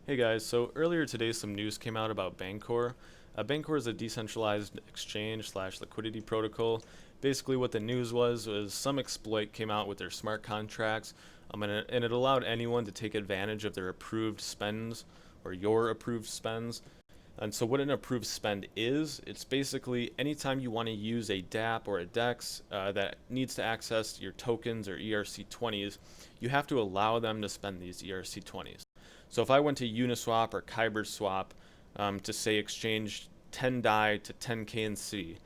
Hey guys, so earlier today some news came out about Bancor. Bancor is a decentralized exchange slash liquidity protocol. Basically what the news was some exploit came out with their smart contracts, and it allowed anyone to take advantage of their approved spends or your approved spends. And so what an approved spend is, it's basically anytime you want to use a DApp or a DEX that needs to access your tokens or ERC20s, you have to allow them to spend these ERC20s. So if I went to Uniswap or Kyber Swap to say exchange 10 DAI to 10 KNC,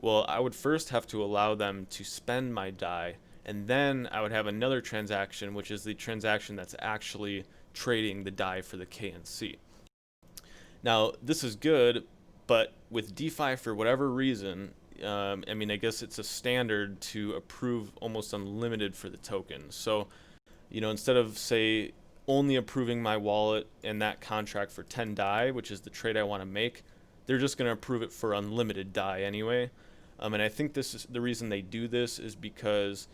well, I would first have to allow them to spend my DAI, and then I would have another transaction, which is the transaction that's actually trading the DAI for the KNC. Now, this is good, but with DeFi, for whatever reason, I guess it's a standard to approve almost unlimited for the token. So, instead of, say, only approving my wallet and that contract for 10 DAI, which is the trade I want to make, they're just going to approve it for unlimited DAI anyway. And I think this is the reason they do this is because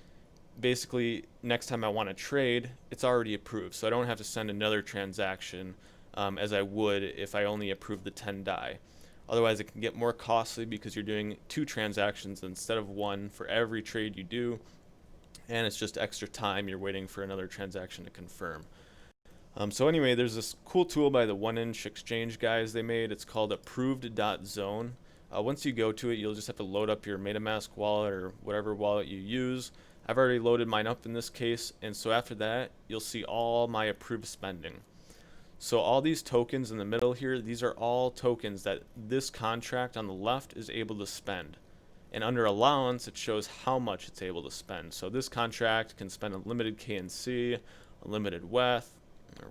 basically next time I want to trade, it's already approved. So I don't have to send another transaction as I would if I only approved the 10 DAI. Otherwise, it can get more costly because you're doing two transactions instead of one for every trade you do, and it's just extra time you're waiting for another transaction to confirm. So anyway, there's this cool tool by the 1inch exchange guys they made. It's called approved.zone. Once you go to it, you'll just have to load up your MetaMask wallet or whatever wallet you use. I've already loaded mine up in this case, and so after that, you'll see all my approved spending. So all these tokens in the middle here, these are all tokens that this contract on the left is able to spend. And under allowance, it shows how much it's able to spend. So this contract can spend unlimited KNC, unlimited WETH,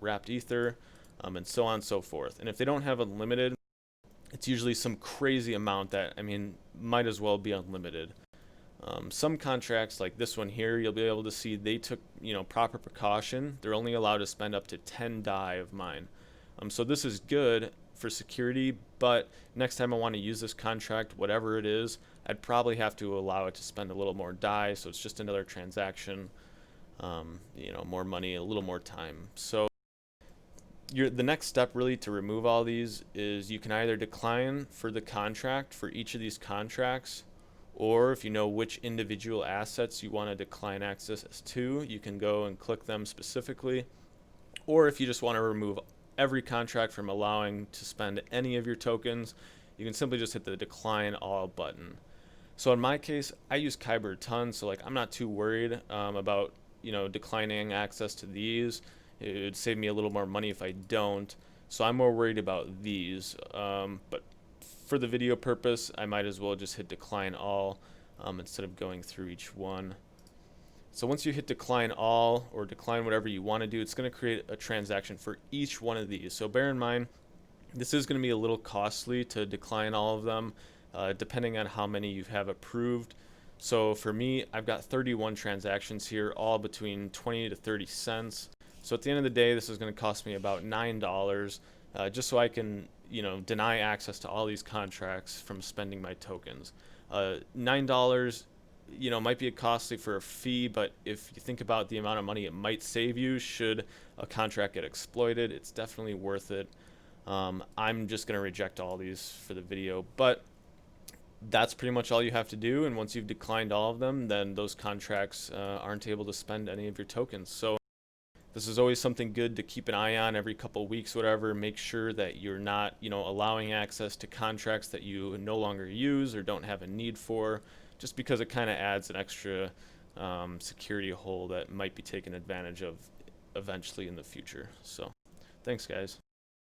wrapped ether, and so on and so forth. And if they don't have unlimited, it's usually some crazy amount that, might as well be unlimited. Some contracts like this one here, you'll be able to see they took, proper precaution. They're only allowed to spend up to 10 DAI of mine. So this is good for security, but next time I want to use this contract, whatever it is, I'd probably have to allow it to spend a little more DAI, so it's just another transaction, more money, a little more time. So the next step really to remove all these is you can either decline for the contract for each of these contracts, or if you know which individual assets you want to decline access to, you can go and click them specifically. Or if you just want to remove every contract from allowing to spend any of your tokens, you can simply just hit the decline all button. So in my case, I use Kyber a ton, so I'm not too worried about declining access to these. It would save me a little more money if I don't. So I'm more worried about these. But for the video purpose, I might as well just hit decline all instead of going through each one. So once you hit decline all or decline whatever you want to do, it's going to create a transaction for each one of these. So bear in mind, this is going to be a little costly to decline all of them, depending on how many you have approved. So for me, I've got 31 transactions here, all between 20 to 30 cents. So at the end of the day, this is going to cost me about $9, just so I can, deny access to all these contracts from spending my tokens. $9, might be costly for a fee, but if you think about the amount of money it might save you should a contract get exploited, it's definitely worth it. I'm just going to reject all these for the video, but that's pretty much all you have to do. And once you've declined all of them, then those contracts aren't able to spend any of your tokens. So this is always something good to keep an eye on every couple of weeks, whatever. Make sure that you're not, allowing access to contracts that you no longer use or don't have a need for, just because it kind of adds an extra security hole that might be taken advantage of eventually in the future. So thanks, guys.